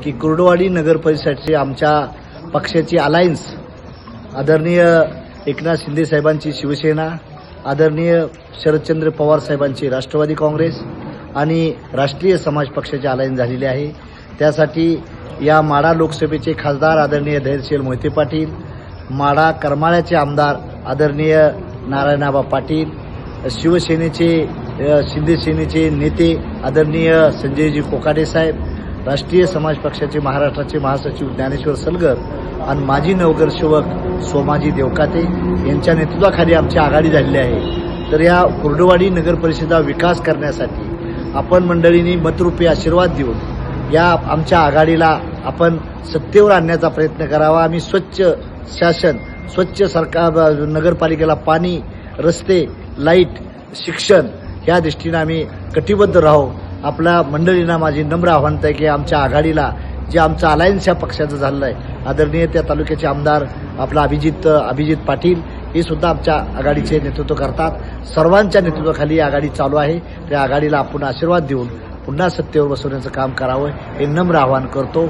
की कुर्डुवाडी नगर परिषदेची आमच्या पक्षाची अलायन्स आदरणीय एकनाथ शिंदे साहेबांची शिवसेना, आदरणीय शरदचंद्र पवार साहेबांची राष्ट्रवादी काँग्रेस आणि राष्ट्रीय समाज पक्षाची अलायन्स झालेली आहे। त्यासाठी या माढा लोकसभेचे खासदार आदरणीय धैर्यशील मोहिते पाटील, माढा करमाळ्याचे आमदार आदरणीय नारायणआबा पाटील, शिवसेनेचे शिंदे सेनेचे नेते आदरणीय संजयजी कोकाटे साहेब, राष्ट्रीय समाज पक्षाचे महाराष्ट्राचे महासचिव ज्ञानेश्वर सलगर आणि माजी नगरसेवक सोमाजी देवकाते यांच्या नेतृत्वाखाली आमची आघाडी झालेली आहे। तर या कुर्डुवाडी नगर परिषदेचा विकास करण्यासाठी आपण मंडळींनी मतरूपी आशीर्वाद देऊन या आमच्या आघाडीला आपण सत्तेवर आणण्याचा प्रयत्न करावा। आम्ही स्वच्छ शासन, स्वच्छ सरकार, नगरपालिकेला पाणी, रस्ते, लाईट, शिक्षण या दृष्टीने आम्ही कटिबद्ध राहू। आपल्या मंडळींना माझी नम्र आव्हान आहे की आमच्या आघाडीला जे आमचं अलायन्स या पक्षाचं झालेलं आहे, आदरणीय त्या तालुक्याचे आमदार आपला अभिजित पाटील हे सुद्धा आमच्या आघाडीचे नेतृत्व करतात। सर्वांच्या नेतृत्वाखाली आघाडी चालू आहे। त्या आघाडीला आपण आशीर्वाद देऊन पुन्हा सत्तेवर बसवण्याचं काम करावं हे नम्र आवाहन करतो।